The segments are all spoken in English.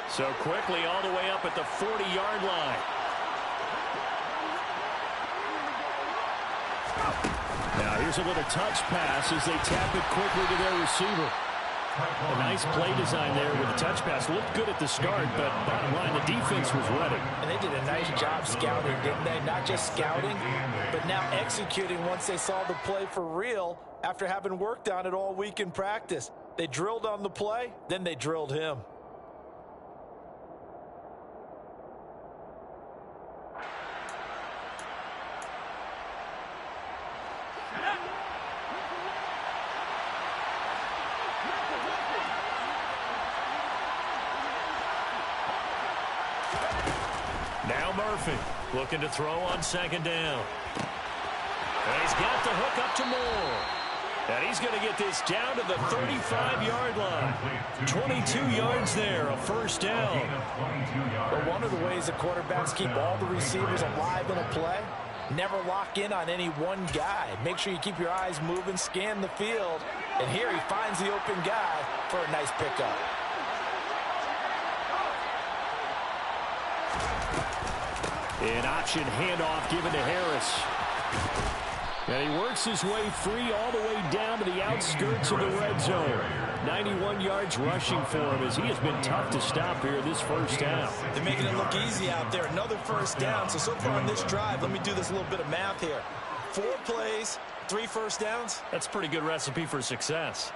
So quickly all the way up at the 40-yard line. Now here's a little touch pass as they tap it quickly to their receiver. A nice play design there with the touch pass. Looked good at the start, but bottom line, the defense was ready. And they did a nice job scouting, didn't they? Not just scouting, but now executing once they saw the play for real after having worked on it all week in practice. They drilled on the play, then they drilled him. Now Murphy looking to throw on second down. And he's got the hook up to Moore. And he's going to get this down to the 35-yard line. 22 yards there, a first down. But one of the ways the quarterbacks keep all the receivers alive in a play, never lock in on any one guy. Make sure you keep your eyes moving, scan the field. And here he finds the open guy for a nice pickup. An option handoff given to Harris. And he works his way free all the way down to the outskirts of the red zone. 91 yards rushing for him as he has been tough to stop here this first half. They're making it look easy out there. Another first down. So far on this drive, let me do this little bit of math here. 4 plays, 3 first downs. That's a pretty good recipe for success.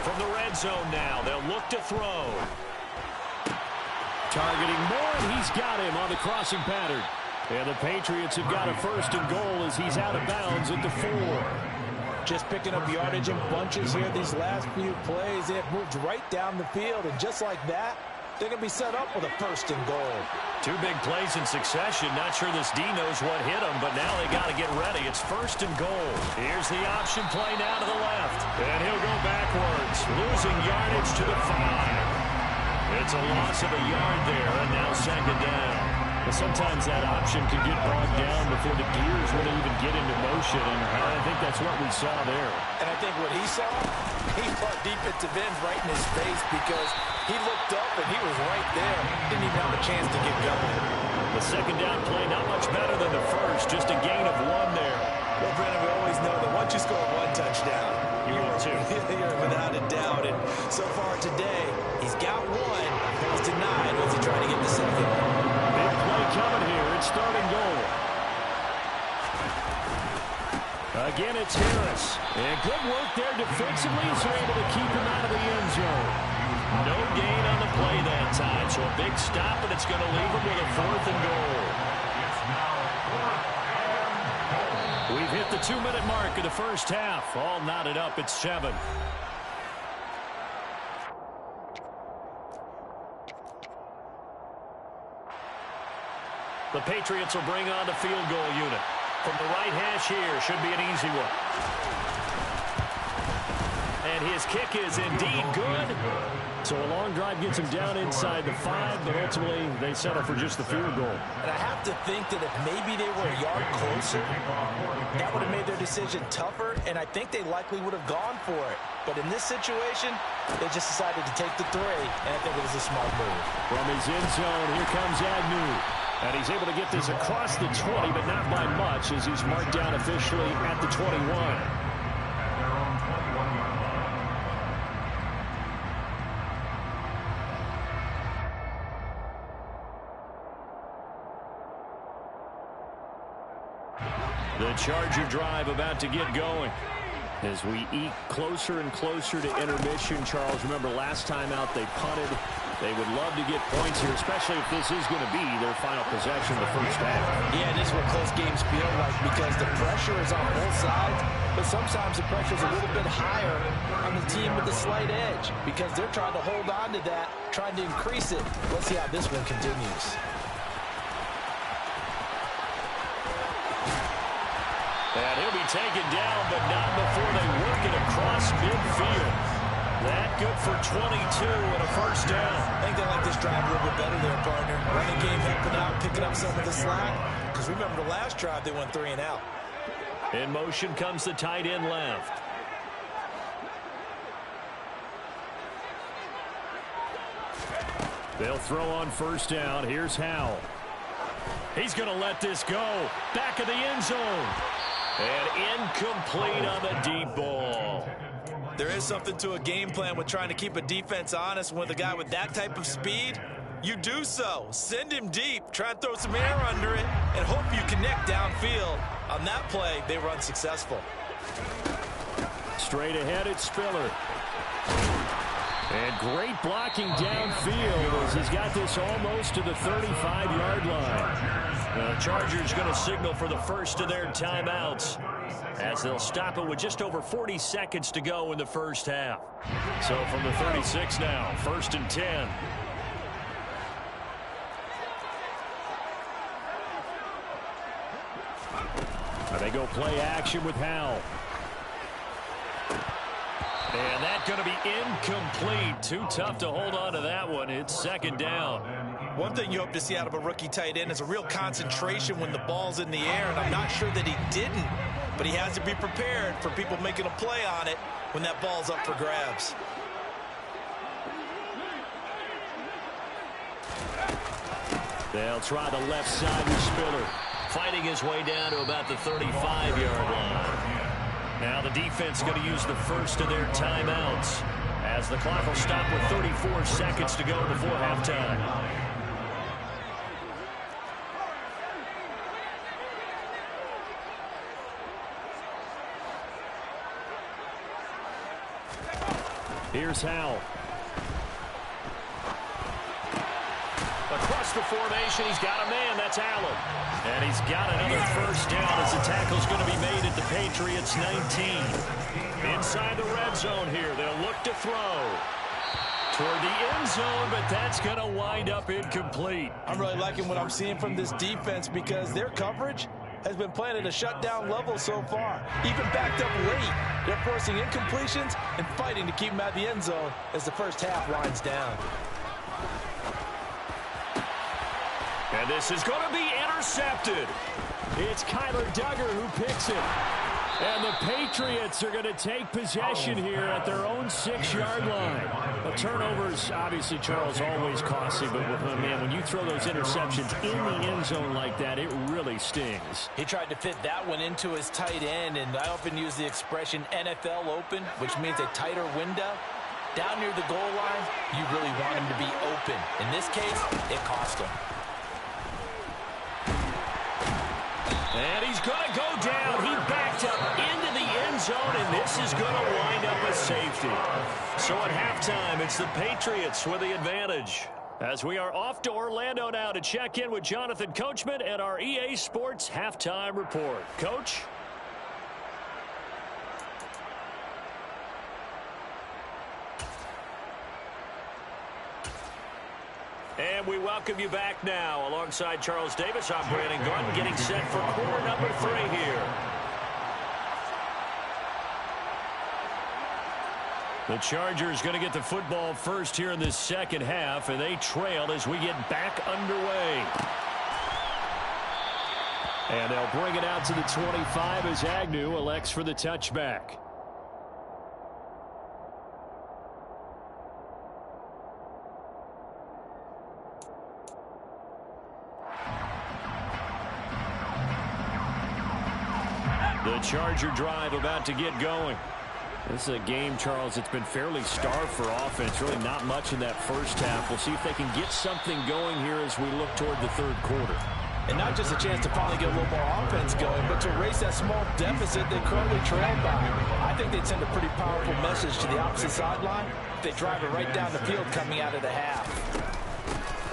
From the red zone now, they'll look to throw. Targeting Moore, and he's got him on the crossing pattern. And the Patriots have got a first and goal as he's out of bounds at the 4. Just picking up yardage in bunches here these last few plays. They have moved right down the field, and just like that, they're going to be set up with a first and goal. 2 big plays in succession. Not sure this D knows what hit him, but now they got to get ready. It's first and goal. Here's the option play now to the left. And he'll go backwards, losing yardage to the 5. It's a loss of a yard there, and now second down. But sometimes that option can get bogged down before the gears really even get into motion, and I think that's what we saw there. And I think what he saw, he thought defensive end right in his face because he looked up and he was right there. Didn't even have a chance to get going. The second down play not much better than the first, just a gain of 1 there. Well, Brennan, we always know that once you score 1 touchdown, you're without a doubt. And so far today, he's got 1. That was denied. Was he trying to get the second? Big play coming here. It's third and goal. Again, it's Harris. And good work there defensively as they're able to keep him out of the end zone. No gain on the play that time, so a big stop, and it's going to leave him with a 4th and goal. We've hit the 2-minute mark of the first half. All knotted up at 7. The Patriots will bring on the field goal unit. From the right hash here, should be an easy one. And his kick is indeed good. So a long drive gets him down inside the 5, but ultimately they settle for just the field goal. And I have to think that if maybe they were a yard closer, that would have made their decision tougher, and I think they likely would have gone for it. But in this situation, they just decided to take the 3, and I think it was a smart move. From his end zone, here comes Agnew. And he's able to get this across the 20, but not by much, as he's marked down officially at the 21. The Charger drive about to get going. As we eke closer and closer to intermission, Charles, remember last time out they punted. They would love to get points here, especially if this is going to be their final possession of the first half. Yeah, this is what close games feel like because the pressure is on both sides, but sometimes the pressure is a little bit higher on the team with the slight edge because they're trying to hold on to that, trying to increase it. Let's see how this one continues. And he'll be taken down, but not before they work it across midfield. That good for 22 and a first down. I think they like this drive a little bit better there, partner. Running game helping out, picking up some of the slack. Because remember the last drive, they went 3 and out. In motion comes the tight end left. They'll throw on first down. Here's Howell. He's going to let this go. Back of the end zone. And incomplete on the deep ball. There is something to a game plan with trying to keep a defense honest. With a guy with that type of speed, you do so. Send him deep. Try and throw some air under it and hope you connect downfield. On that play, they were unsuccessful. Straight ahead, it's Spiller. And great blocking downfield as he's got this almost to the 35-yard line. The Chargers going to signal for the first of their timeouts as they'll stop it with just over 40 seconds to go in the first half. So from the 36 now, 1st and 10. They go play action with Howell. And that's going to be incomplete. Too tough to hold on to that one. It's 2nd down. One thing you hope to see out of a rookie tight end is a real concentration when the ball's in the air, and I'm not sure that he didn't, but he has to be prepared for people making a play on it when that ball's up for grabs. They'll try the left side with Spiller, fighting his way down to about the 35-yard line. Now the defense going to use the first of their timeouts as the clock will stop with 34 seconds to go before halftime. Here's Howell. Across the formation, he's got a man. That's Allen. And he's got another first down as the tackle's going to be made at the Patriots 19. Inside the red zone here. They'll look to throw toward the end zone, but that's going to wind up incomplete. I'm really liking what I'm seeing from this defense because their coverage has been playing at a shutdown level so far. Even backed up late, they're forcing incompletions and fighting to keep them out of the end zone as the first half winds down. And this is going to be intercepted. It's Kyler Duggar who picks it. And the Patriots are going to take possession here at their own 6-yard line. The turnovers, obviously, Charles, always costly, but man, when you throw those interceptions in the end zone like that, it really stings. He tried to fit that one into his tight end, and I often use the expression NFL open, which means a tighter window. Down near the goal line, you really want him to be open. In this case, it cost him. And he's going to go down. He backed up into the end zone, and this is going to wind up a safety. So at halftime, it's the Patriots with the advantage. As we are off to Orlando now to check in with Jonathan Coachman at our EA Sports Halftime Report. Coach? And we welcome you back now. Alongside Charles Davis, I'm Brandon Gordon, getting set for quarter number 3 here. The Chargers going to get the football first here in this second half, and they trail as we get back underway. And they'll bring it out to the 25 as Agnew elects for the touchback. The Charger drive about to get going. This is a game, Charles, it's been fairly starved for offense. Really not much in that first half. We'll see if they can get something going here as we look toward the third quarter. And not just a chance to finally get a little more offense going, but to erase that small deficit they currently trailed by. I think they'd send a pretty powerful message to the opposite sideline if they drive it right down the field coming out of the half.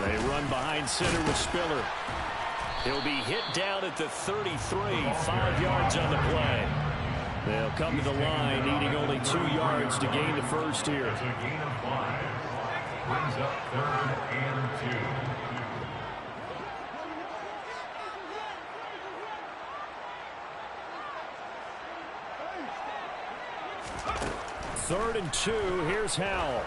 They run behind center with Spiller. He'll be hit down at the 33, 5 yards on the play. They'll come to the line, needing only 2 yards to gain the first here. It's a gain of 5. Brings up 3rd and 2. Third and 2, here's Howell.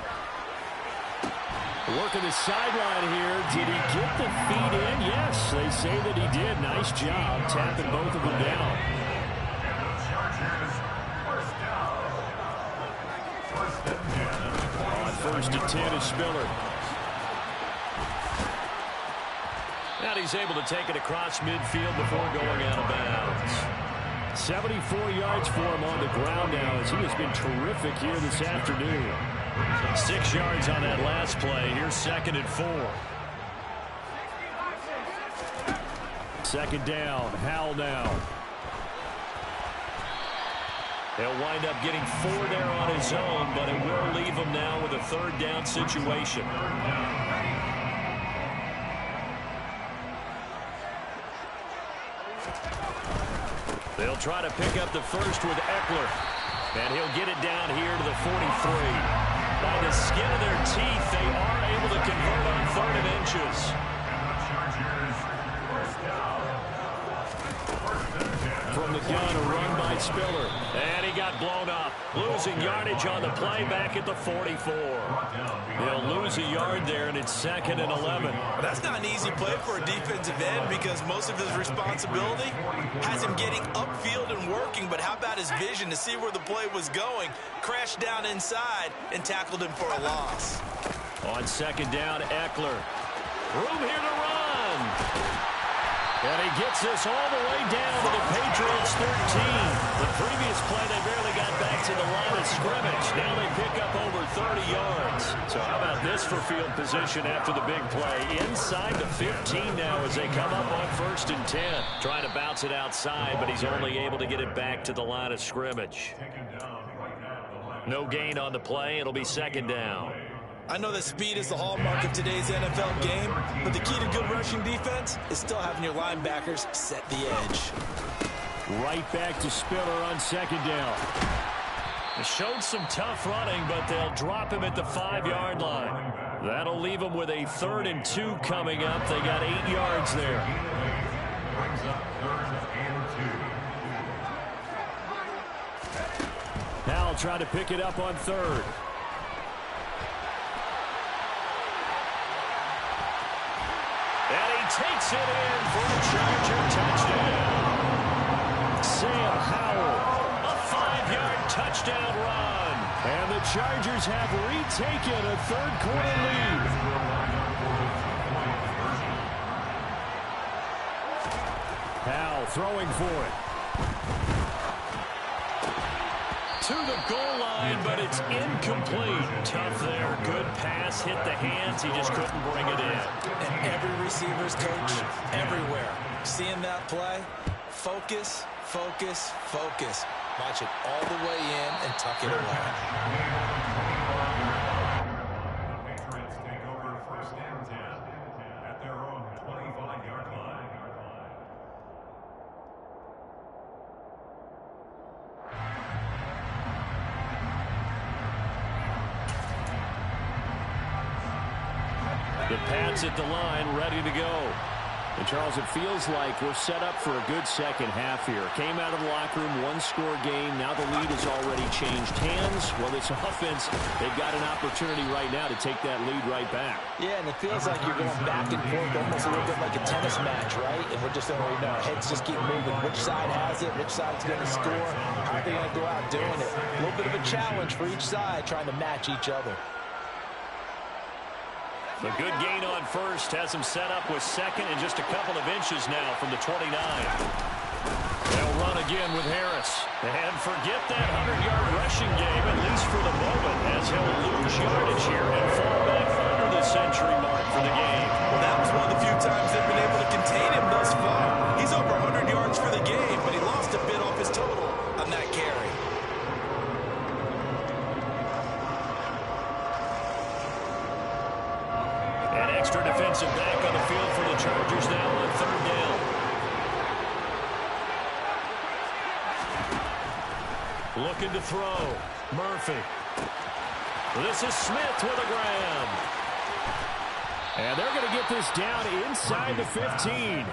Working the sideline here. Did he get the feet in? Yes, they say that he did. Nice job tapping both of them down. On 1st and 10 is Spiller. And he's able to take it across midfield before going out of bounds. 74 yards for him on the ground now as he has been terrific here this afternoon. 6 yards on that last play. Here's 2nd and 4. 2nd down. Howell now. He'll wind up getting 4 there on his own, but it will leave him now with a 3rd down situation. They'll try to pick up the first with Eckler. And he'll get it down here to the 43. By the skin of their teeth, they are able to convert on 3rd and inches. From the gun, a run by Spiller. And he got blown up. Losing yardage on the play back at the 44. They'll lose a yard there, and it's 2nd and 11. Well, that's not an easy play for a defensive end because most of his responsibility has him getting upfield and working, but how about his vision to see where the play was going, crashed down inside, and tackled him for a loss. On 2nd down, Eckler. Room here to run. And he gets this all the way down to the Patriots' 13. The previous play, they barely got back to the line of scrimmage. Now they pick up over 30 yards. So how about this for field position after the big play? Inside the 15 now as they come up on 1st and 10. Trying to bounce it outside, but he's only able to get it back to the line of scrimmage. No gain on the play. It'll be 2nd down. I know that speed is the hallmark of today's NFL game, but the key to good rushing defense is still having your linebackers set the edge. Right back to Spiller on 2nd down. They showed some tough running, but they'll drop him at the 5-yard line. That'll leave them with a 3rd and 2 coming up. They got 8 yards there. Brings up 3rd and 2. Now try to pick it up on 3rd. And he takes it in for a Charger touchdown. Sam Howell, a 5-yard touchdown run. And the Chargers have retaken a 3rd quarter lead. Howell throwing for it. To the goal line, but it's incomplete. Tough there. Good pass. Hit the hands. He just couldn't bring it in. And every receiver's coach everywhere. Seeing that play, focus, focus, focus. Watch it all the way in and tuck it away. The Patriots take over 1st and 10 at their own 25-yard line. The Pats at the line, ready to go. And, Charles, it feels like we're set up for a good second half here. Came out of the locker room, 1-score game. Now the lead has already changed hands. Well, this offense, they've got an opportunity right now to take that lead right back. Yeah, and it feels like you're going back and forth almost a little bit like a tennis match, right? And we're just already know our heads just keep moving. Which side has it? Which side's going to score? How are they going to go out doing it? A little bit of a challenge for each side trying to match each other. A good gain on 1st has him set up with 2nd and just a couple of inches now from the 29. They'll run again with Harris. And forget that 100-yard rushing game, at least for the moment, as he'll lose yardage here and fall back under the century mark for the game. Well, that was one of the few times they've been able to contain him thus far. He's over 100 yards for the game, but he lost a bit off his total on that carry. Extra defensive back on the field for the Chargers now on 3rd down. Looking to throw. Murphy. This is Smith with a grab. And they're going to get this down inside the 15.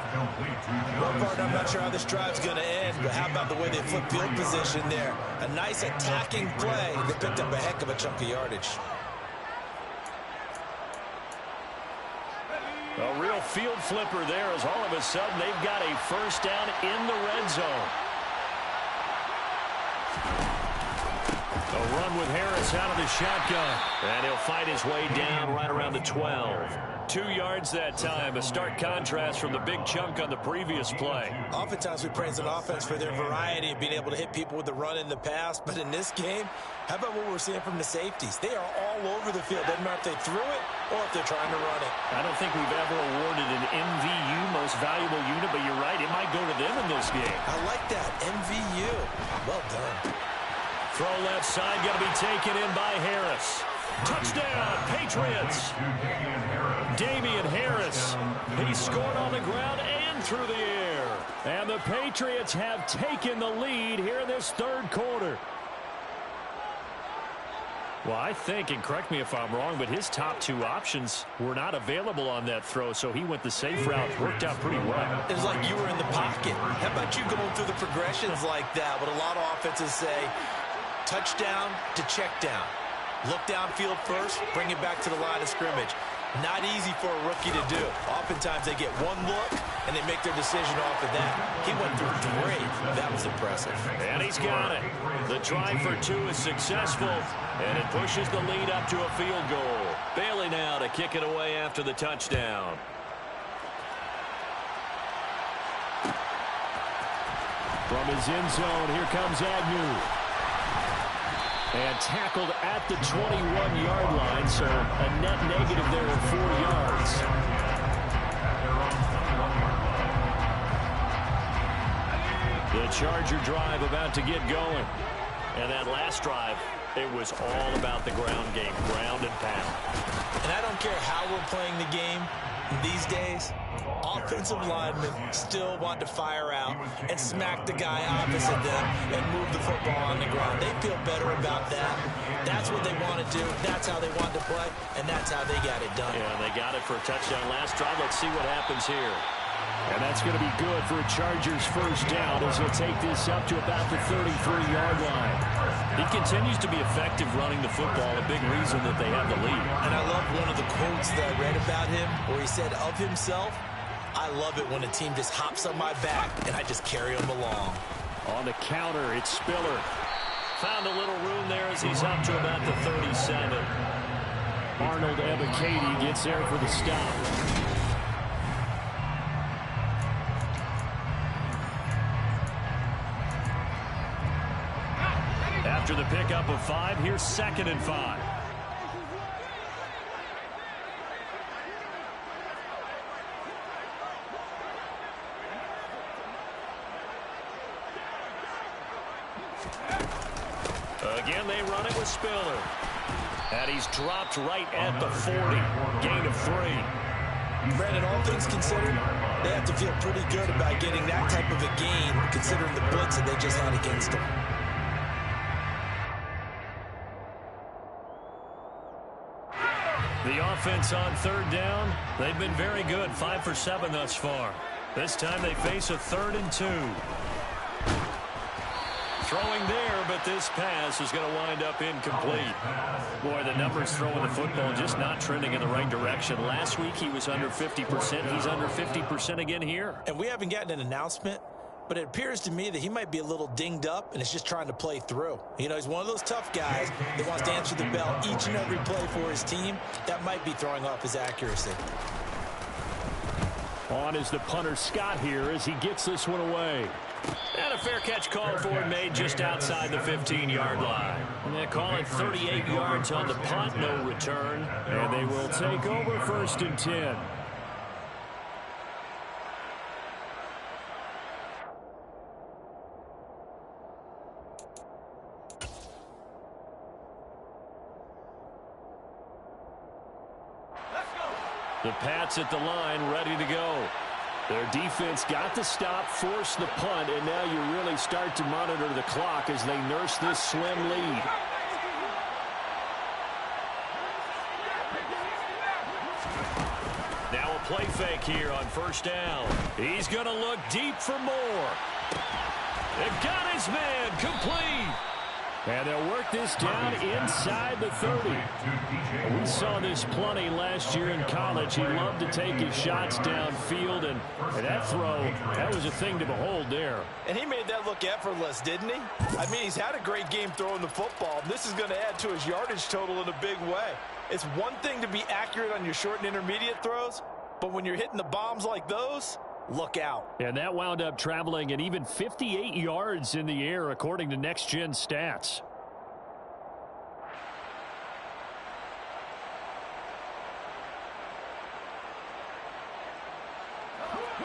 Well, partner, I'm not sure how this drive's going to end, but how about the way they flip field position there? A nice attacking play that picked up a heck of a chunk of yardage. A real field flipper there as all of a sudden they've got a first down in the red zone. A run with Harris out of the shotgun. And he'll fight his way down right around the 12. 2 yards that time. A stark contrast from the big chunk on the previous play. Oftentimes we praise an offense for their variety of being able to hit people with the run in the pass. But in this game, how about what we're seeing from the safeties? They are all over the field. Doesn't matter if they threw it or if they're trying to run it. I don't think we've ever awarded an MVU, most valuable unit, but you're right. It might go to them in this game. I like that. MVU. Well done. Throw left side, going to be taken in by Harris. Touchdown, Patriots. Damian Harris. He scored on the ground and through the air. And the Patriots have taken the lead here in this third quarter. Well, I think, and correct me if I'm wrong, but his top 2 options were not available on that throw, so he went the safe route. Worked out pretty well. It was like you were in the pocket. How about you going through the progressions like that? What a lot of offenses say, touchdown to check down. Look downfield first, bring it back to the line of scrimmage. Not easy for a rookie to do. Oftentimes they get one look, and they make their decision off of that. He went through 3. That was impressive. And he's got it. The try for 2 is successful, and it pushes the lead up to a field goal. Bailey now to kick it away after the touchdown. From his end zone, here comes Agnew. And tackled at the 21-yard line, so a net negative there of 4 yards. The Charger drive about to get going. And that last drive, it was all about the ground game, ground and pound. And I don't care how we're playing the game these days, offensive linemen still want to fire out and smack the guy opposite them and move the football on the ground. They feel better about that. That's what they want to do. That's how they want to play, and that's how they got it done. Yeah, they got it for a touchdown last drive. Let's see what happens here. And that's going to be good for a Chargers first down as he'll take this up to about the 33-yard line. He continues to be effective running the football, a big reason that they have the lead. And I love one of the quotes that I read about him where he said of himself, I love it when a team just hops on my back and I just carry them along. On the counter, it's Spiller. Found a little room there as he's up to about the 37. Arnold Ebiketie gets there for the stop. After the pickup of 5, here's 2nd and 5. Again, they run it with Spiller. And he's dropped right at the 40. Gain of 3. Brandon, all things considered, they have to feel pretty good about getting that type of a gain, considering the blitz that they just had against them. The offense on 3rd down, they've been very good, 5 for 7 thus far. This time they face a 3rd and 2. Throwing there, but this pass is going to wind up incomplete. Boy, the numbers throwing the football just not trending in the right direction. Last week he was under 50%. He's under 50% again here. And we haven't gotten an announcement, but it appears to me that he might be a little dinged up and is just trying to play through. You know, he's one of those tough guys that wants to answer the bell each and every play for his team. That might be throwing off his accuracy. On is the punter Scott here as he gets this one away. And a fair catch called for and made just outside the 15-yard line. And they call it 38 yards on the punt, no return. And they will take over 1st and 10. The Pats at the line, ready to go. Their defense got the stop, forced the punt, and now you really start to monitor the clock as they nurse this slim lead. Now a play fake here on 1st down. He's going to look deep for more. It got his man complete. And they'll work this down inside the 30. We saw this plenty last year in college. He loved to take his shots downfield, and that throw, that was a thing to behold there. And he made that look effortless, didn't he? I mean, he's had a great game throwing the football. This is going to add to his yardage total in a big way. It's one thing to be accurate on your short and intermediate throws, but when you're hitting the bombs like those, look out. And that wound up traveling an even 58 yards in the air, according to Next Gen Stats.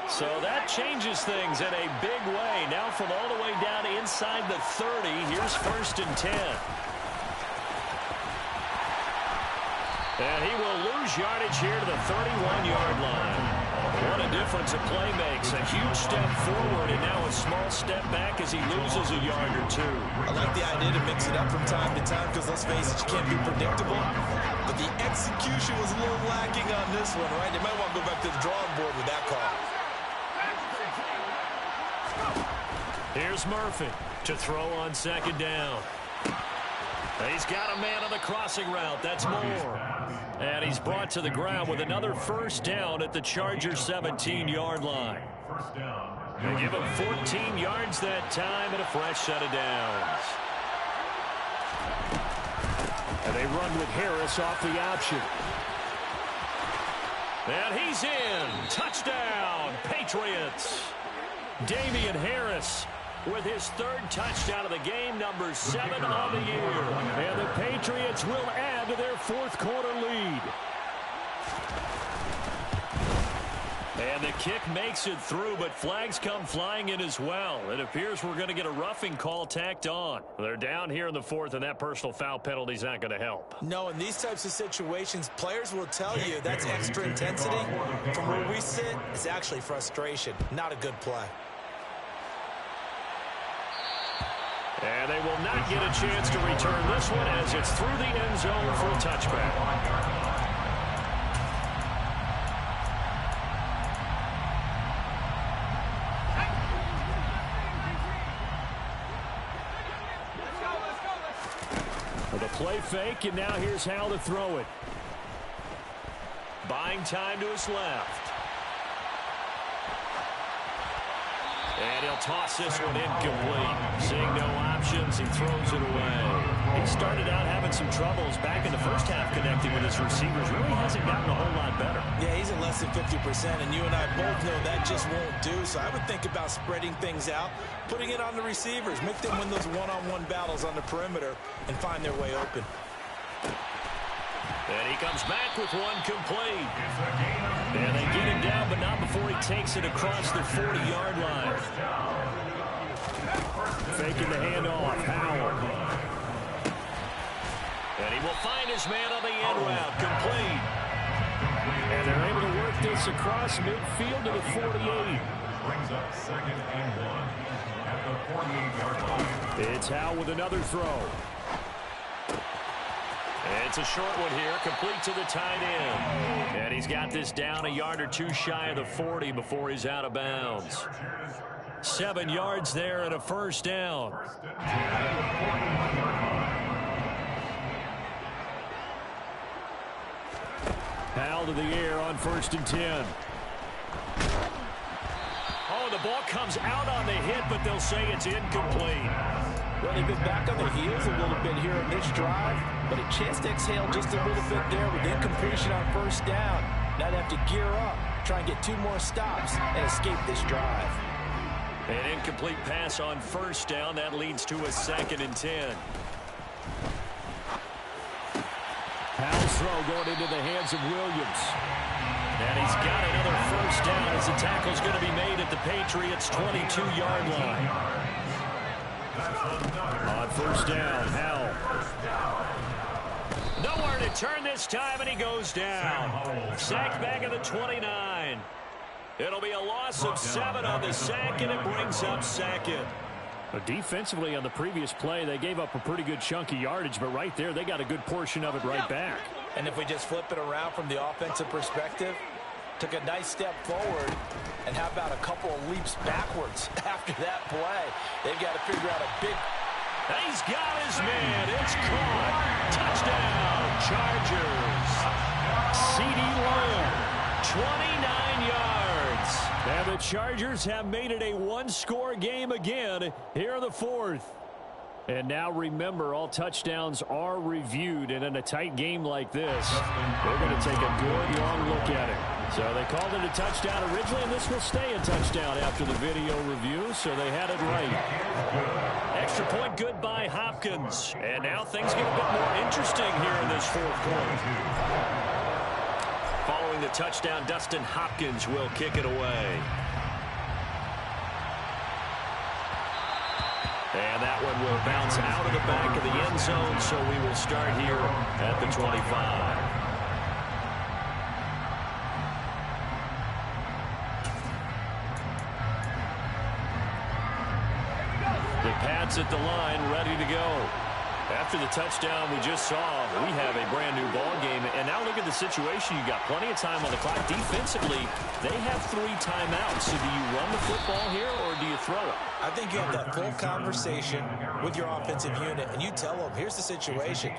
So that changes things in a big way. Now from all the way down inside the 30, here's 1st and 10. And he will lose yardage here to the 31-yard line. What a difference a play makes. A huge step forward and now a small step back as he loses a yard or two. I like the idea to mix it up from time to time because, let's face it, you can't be predictable. But the execution was a little lacking on this one, right? They might want to go back to the drawing board with that call. Here's Murphy to throw on 2nd down. He's got a man on the crossing route. That's Moore. And he's brought to the ground with another 1st down at the Chargers' 17-yard line. They give him 14 yards that time and a fresh set of downs. And they run with Harris off the option. And he's in. Touchdown, Patriots. Damian Harris with his 3rd touchdown of the game, number 7 on the year. And the Patriots will add to their 4th quarter lead. And the kick makes it through, but flags come flying in as well. It appears we're going to get a roughing call tacked on. They're down here in the 4th, and that personal foul penalty is not going to help. No, in these types of situations, players will tell you that's extra intensity. From where we sit, it's actually frustration. Not a good play. And they will not get a chance to return this one as it's through the end zone for a touchback. The play fake, and now here's how to throw it. Buying time to his left. And he'll toss this one incomplete. Seeing no options, he throws it away. He started out having some troubles back in the first half connecting with his receivers. Really hasn't gotten a whole lot better. Yeah, he's at less than 50%, and you and I both know that just won't do. So I would think about spreading things out, putting it on the receivers, make them win those one-on-one battles on the perimeter, and find their way open. And he comes back with one complete. And they get him down, but not before he takes it across the 40-yard line. Faking the handoff, Howell. And he will find his man on the end route, complete. And they're able to work this across midfield to the 48. Brings up 2nd and 1 at the 48-yard line. It's Howell with another throw. It's a short one here, complete to the tight end. And he's got this down a yard or two shy of the 40 before he's out of bounds. 7 yards there and a 1st down. Howell to the air on 1st and 10. Oh, the ball comes out on the hit, but they'll say it's incomplete. Well, they've been back on their heels a little bit here on this drive, but a chance to exhale just a little bit there with incompletion on 1st down. Now they have to gear up, try and get 2 more stops, and escape this drive. An incomplete pass on 1st down. That leads to a 2nd and 10. Howell's throw going into the hands of Williams. And he's got another 1st down as the tackle's going to be made at the Patriots' 22-yard line. On 1st down, Howell. Nowhere to turn this time, and he goes down. Sacked back at the 29. It'll be a loss of 7 on the sack, and it brings up 2nd. Defensively on the previous play, they gave up a pretty good chunk of yardage, but right there, they got a good portion of it right back. And if we just flip it around from the offensive perspective, took a nice step forward, and how about a couple of leaps backwards after that play? They've got to figure out a big He's got his man. It's caught. Touchdown, Chargers. CeeDee Lamb, 29 yards. And the Chargers have made it a one-score game again here in the fourth. And now remember, all touchdowns are reviewed, and in a tight game like this, they're going to take a good long look at it. So they called it a touchdown originally, and this will stay a touchdown after the video review, so they had it right. Extra point good by Hopkins. And now things get a bit more interesting here in this fourth quarter. Following the touchdown, Dustin Hopkins will kick it away. And that one will bounce out of the back of the end zone, so we will start here at the 25. The Pats at the line, ready to go. After the touchdown we just saw, we have a brand-new ball game. And now look at the situation. You got plenty of time on the clock. Defensively, they have 3 timeouts. So do you run the football here, or do you throw it? I think you have that full conversation with your offensive unit, and you tell them, here's the situation.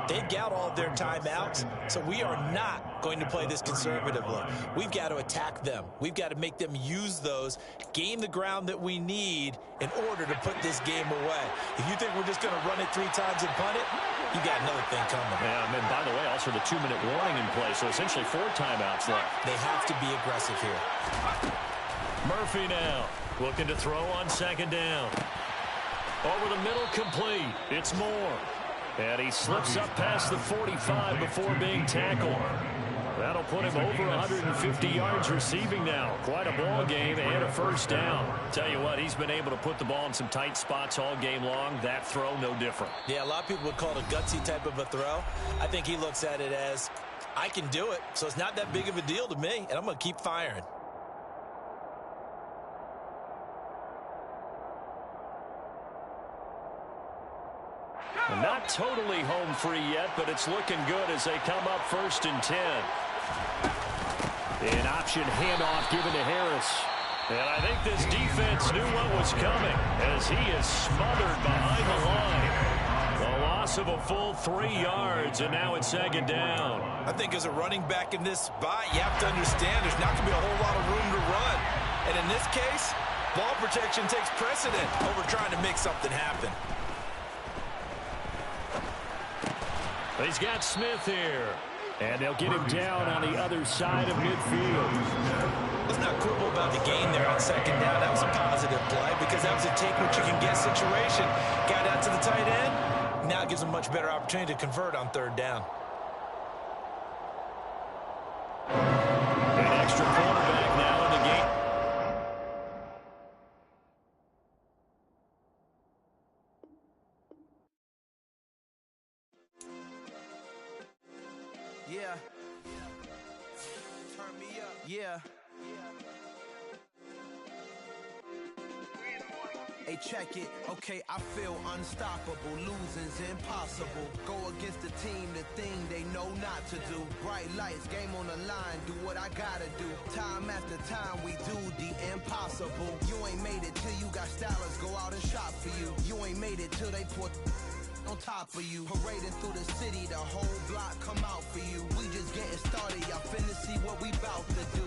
They've got all of their timeouts, so we are not going to play this conservatively. We've got to attack them. We've got to make them use those, gain the ground that we need in order to put this game away. If you think we're just going to run it 3 times and punt it, you got another thing coming. Yeah, and by the way, also the 2-minute warning in play, so essentially 4 timeouts left. They have to be aggressive here. Murphy now looking to throw on second down. Over the middle, complete. It's Moore. And he slips up past the 45 before being tackled. That'll put him over 150 yards receiving now. Quite a ball game and a first down. Tell you what, he's been able to put the ball in some tight spots all game long. That throw, no different. Yeah, a lot of people would call it a gutsy type of a throw. I think he looks at it as, I can do it, so it's not that big of a deal to me, and I'm going to keep firing. Not totally home free yet, but it's looking good as they come up 1st and 10. An option handoff given to Harris. And I think this defense knew what was coming as he is smothered behind the line. The loss of a full 3 yards, and now it's second down. I think as a running back in this spot, you have to understand there's not going to be a whole lot of room to run. And in this case, ball protection takes precedent over trying to make something happen. He's got Smith here. And they'll get him down on the other side of midfield. Let's not quibble about the gain there on second down. That was a positive play because that was a take-what-you-can-get situation. Got out to the tight end. Now gives him a much better opportunity to convert on 3rd down. An extra quarterback now in the game. Yeah. Turn me up. Yeah. Hey, check it. Okay, I feel unstoppable. Losing's impossible. Go against the team, the thing they know not to do. Bright lights, game on the line. Do what I gotta do. Time after time, we do the impossible. You ain't made it till you got stylers go out and shop for you. You ain't made it till they put on top of you. Parading through the city, the whole block come out for you. We just getting started, y'all finna see what we bout to do.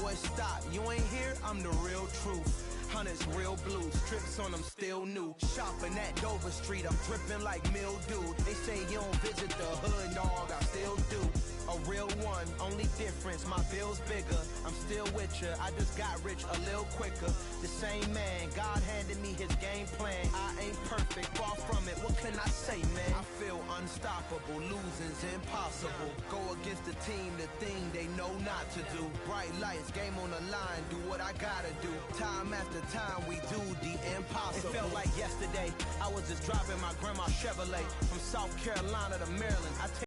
Boy, stop, you ain't here, I'm the real truth. Hunters, real blues, trips on them still new. Shopping at Dover Street, I'm dripping like mildew. They say you don't visit the hood, dog, I still do. A real one, only difference, my bill's bigger. I'm still with ya, I just got rich a little quicker. The same man, God handed me his game plan. I ain't perfect, far from it, what can I say, man? I feel unstoppable, losing's impossible. Go against the team, the thing they know not to do. Bright lights, game on the line, do what I gotta do. Time after time, we do the impossible. It felt like yesterday, I was just driving my grandma's Chevrolet from South Carolina to Maryland.